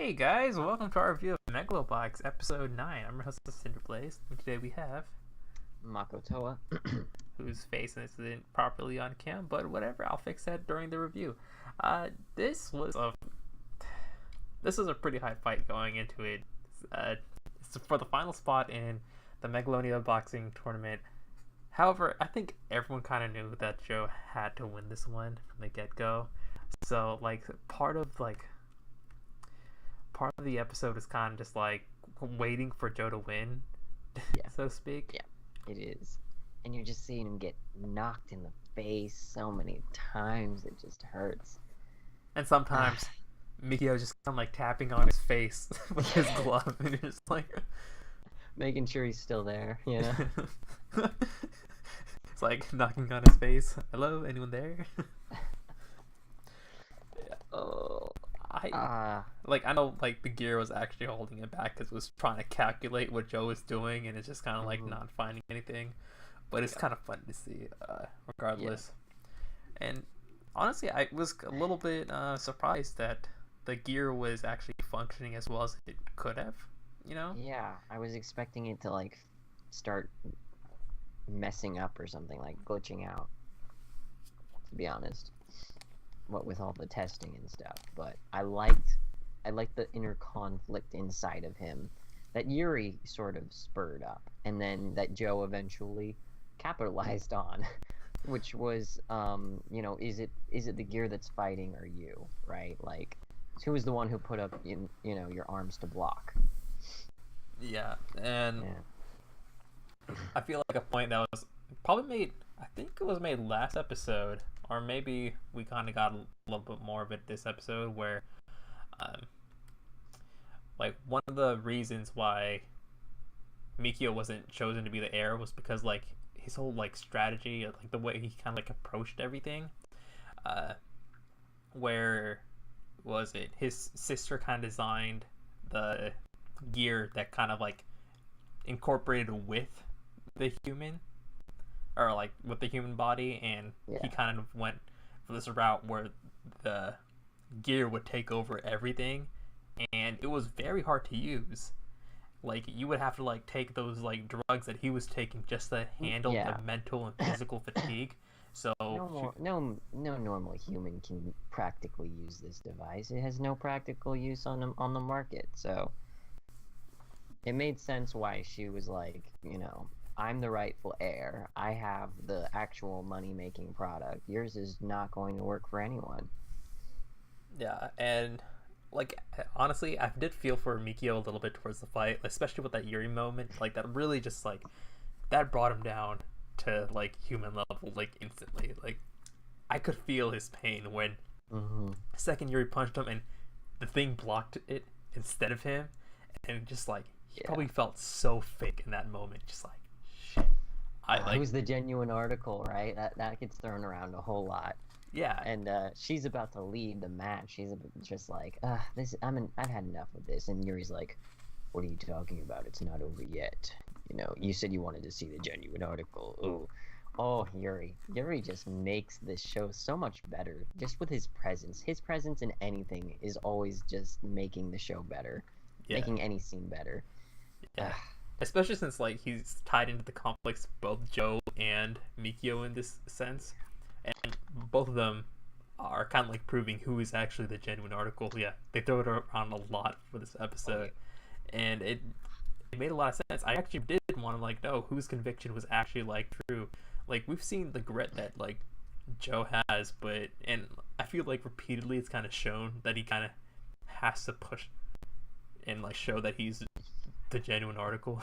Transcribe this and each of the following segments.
Hey guys, welcome to our review of Megalo Box, episode 9. I'm your host, Cinder Blaze, and today we have Makotoa. whose face isn't properly on cam, but whatever, I'll fix that during the review. This was a pretty high fight going into it. It's for the final spot in the Megalonia boxing tournament. However, I think everyone kind of knew that Joe had to win this one from the get-go. So, part of the episode is kind of just waiting for Joe to win, Yeah. so to speak. Yeah, it is. And you're just seeing him get knocked in the face so many times, it just hurts. And sometimes Mikio just kind of tapping on his face with his glove, and you're just Making sure he's still there, it's like knocking on his face. Hello, anyone there? Oh. I know the gear was actually holding it back because it was trying to calculate what Joe was doing, and it's just kind of not finding anything. But it's kind of fun to see, regardless. Yeah. And honestly, I was a little bit surprised that the gear was actually functioning as well as it could have. Yeah, I was expecting it to start messing up or something, glitching out, to be honest. What with all the testing and stuff, but I liked the inner conflict inside of him that Yuri sort of spurred up, and then that Joe eventually capitalized on, which was is it the gear that's fighting or you, right? Who was the one who put up your arms to block? Yeah, and I feel like a point that was probably made, I think it was made last episode, or maybe we kind of got a little bit more of it this episode, where one of the reasons why Mikio wasn't chosen to be the heir was because his whole strategy, the way he kind of approached everything, where was it his sister kind of designed the gear that kind of incorporated with the human, or with the human body, and he kind of went for this route where the gear would take over everything, and it was very hard to use. You would have to take those drugs that he was taking just to handle the mental and physical fatigue. So no normal human can practically use this device. It has no practical use on the market. So it made sense why she was I'm the rightful heir. I have the actual money-making product. Yours is not going to work for anyone. Yeah, and honestly, I did feel for Mikio a little bit towards the fight, especially with that Yuri moment. That really just that brought him down to human level instantly. I could feel his pain when second Yuri punched him and the thing blocked it instead of him, and just he probably felt so fake in that moment, just shit. Who's the genuine article, right? That gets thrown around a whole lot. Yeah, and she's about to lead the match. She's just I've had enough of this. And Yuri's like, "What are you talking about? It's not over yet. You said you wanted to see the genuine article." Ooh, oh, Yuri just makes this show so much better just with his presence. His presence in anything is always just making the show better, making any scene better. Yeah. Especially since he's tied into the conflicts of both Joe and Mikio in this sense, and both of them are kind of proving who is actually the genuine article. Yeah, they throw it around a lot for this episode, and it made a lot of sense. I actually did want to know whose conviction was actually true. We've seen the grit that Joe has, and I feel repeatedly it's kind of shown that he kind of has to push and show that he's the genuine article.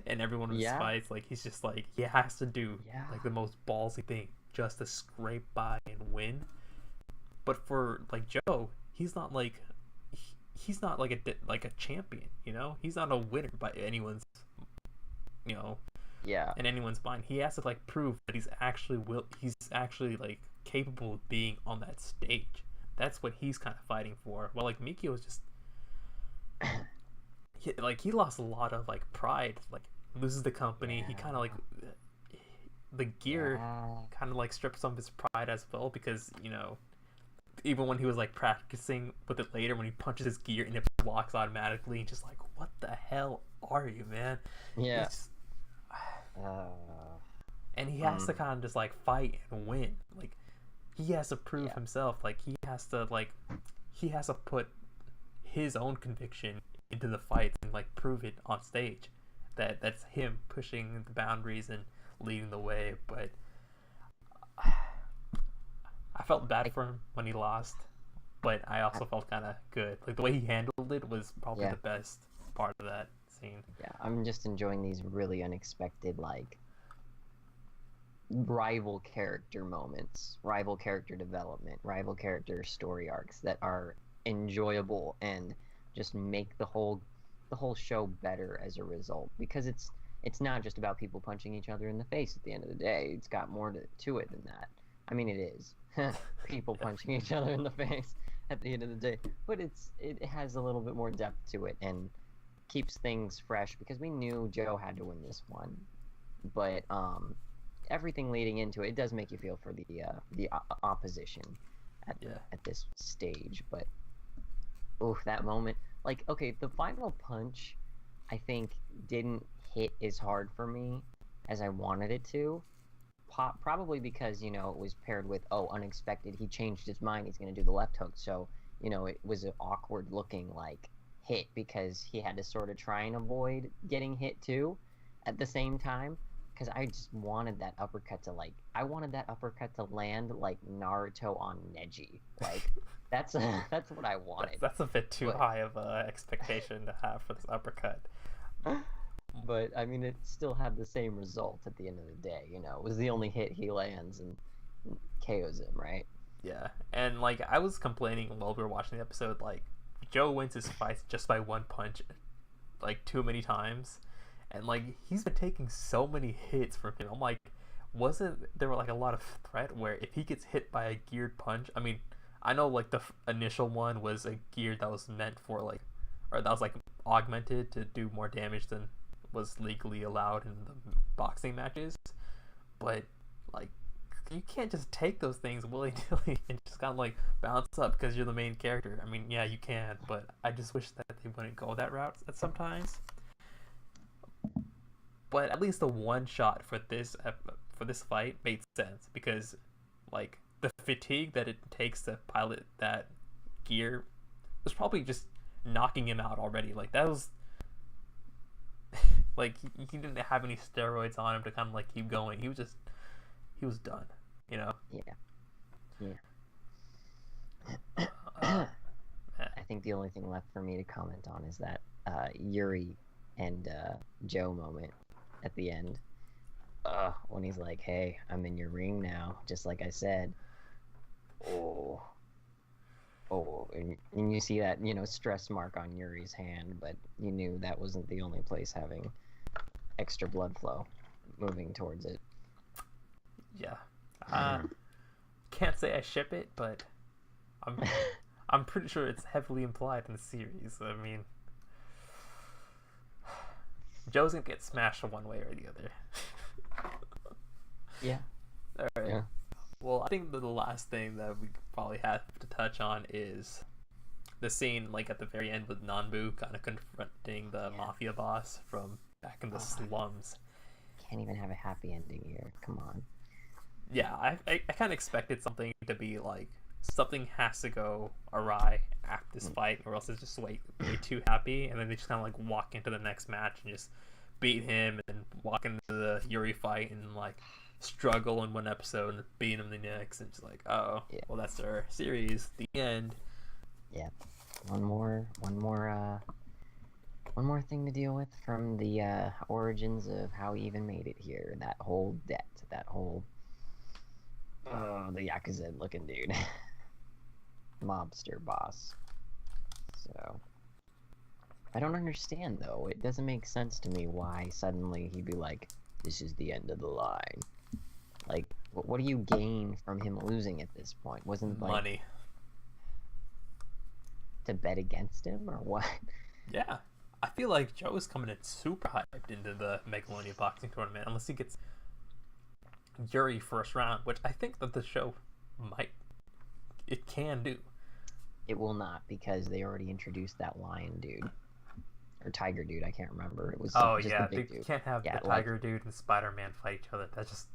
And everyone in his fights, he's just he has to do the most ballsy thing just to scrape by and win. But for Joe, he's not he's not a champion, he's not a winner by anyone's in anyone's mind. He has to prove that he's actually capable of being on that stage. That's what he's kind of fighting for. Well, Mikio is just he lost a lot of pride, loses the company. He kind of the gear kind of strips some of his pride as well, because even when he was like practicing with it later, when he punches his gear and it blocks automatically, and just like, what the hell are you, man? Yeah. It's, and he has to kind of just like fight and win. Like he has to prove himself. Like he has to put his own conviction into the fights and like prove it on stage. That's him pushing the boundaries and leading the way. But I felt bad for him when he lost, but I also felt kind of good. Like the way he handled it was probably the best part of that scene. Yeah, I'm just enjoying these really unexpected, like, rival character moments, rival character development, rival character story arcs that are enjoyable and just make the whole show better as a result. Because it's not just about people punching each other in the face at the end of the day. It's got more to it than that. I mean, it is people punching each other in the face at the end of the day, but it has a little bit more depth to it and keeps things fresh, because we knew Joe had to win this one, but everything leading into it does make you feel for the opposition at this stage. But that moment, like, okay, the final punch I think didn't hit as hard for me as I wanted it to. Probably because, it was paired with, unexpected, he changed his mind, he's going to do the left hook, so, it was an awkward looking, like, hit, because he had to sort of try and avoid getting hit too at the same time, because I just wanted that uppercut to, like, land like Naruto on Neji. Like, that's what I wanted. That's a bit too high of a expectation to have for this uppercut. But, I mean, it still had the same result at the end of the day, It was the only hit he lands and KOs him, right? Yeah, and, like, I was complaining while we were watching the episode, like, Joe wins his fights just by one punch, like, too many times. And, like, he's been taking so many hits from him. I'm like, wasn't there, like, a lot of threat where if he gets hit by a geared punch, I mean, I know, like, the initial one was a gear that was meant for, like, or that was, like, augmented to do more damage than was legally allowed in the boxing matches, but like you can't just take those things willy-nilly and just kind of like bounce up because you're the main character. I mean, yeah, you can, but I just wish that they wouldn't go that route at sometimes. But at least the one shot for this fight made sense, because like the fatigue that it takes to pilot that gear was probably just knocking him out already. Like that was like he didn't have any steroids on him to kind of like keep going. He was done, Yeah. I think the only thing left for me to comment on is that Yuri and Joe moment at the end, when he's like, "Hey, I'm in your ring now, just like I said." And you see that stress mark on Yuri's hand, but you knew that wasn't the only place having extra blood flow moving towards it. Yeah. Can't say I ship it, but I'm pretty sure it's heavily implied in the series. I mean, Joe's gonna get smashed one way or the other. Yeah. All right. Yeah. Well, I think the last thing that we probably have to touch on is the scene, like at the very end, with Nanbu kind of confronting the mafia boss from back in the slums. Can't even have a happy ending here. Come on. Yeah, I kind of expected something to be like, something has to go awry after this fight, or else it's just way too happy, and then they just kind of like walk into the next match and just beat him, and then walk into the Yuri fight and like struggle in one episode and beat him the next, and just like, well, that's our series, the end. Yeah. One more thing to deal with from the origins of how he even made it here. That whole debt, that whole the Yakuza looking dude. Mobster boss. So I don't understand though. It doesn't make sense to me why suddenly he'd be like, this is the end of the line. Like, what do you gain from him losing at this point? Wasn't like money to bet against him or what? Yeah, I feel like Joe is coming in super hyped into the Megalo boxing tournament, unless he gets Yuri first round, which I think that the show might it can do. It will not, because they already introduced that lion dude. Or tiger dude, I can't remember. It was Oh just yeah, the they big dude. can't have Yeah, the Tiger Dude and Spider-Man fight each other. That's just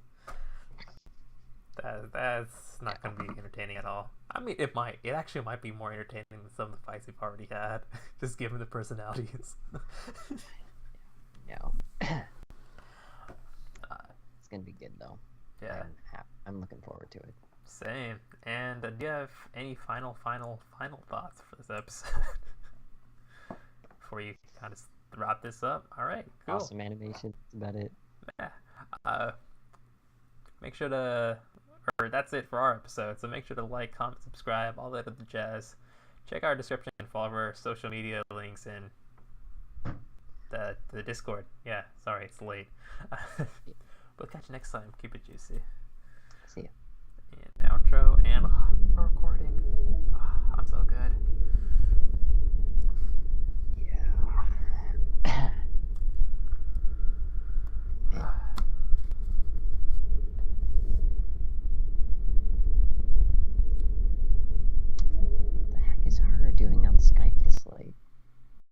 that's not yeah. gonna be entertaining at all. I mean, it might. It actually might be more entertaining than some of the fights we've already had, just given the personalities. No. It's gonna be good though. Yeah, I'm looking forward to it. same. And do you have any final thoughts for this episode before you kind of wrap this up? All right, cool. Awesome animation. That's about it. Yeah. Make sure to, or that's it for our episode. So make sure to like, comment, subscribe, all that other jazz. Check our description and follow our social media links in the Discord. Yeah, sorry, it's late. We'll catch you next time. Keep it juicy.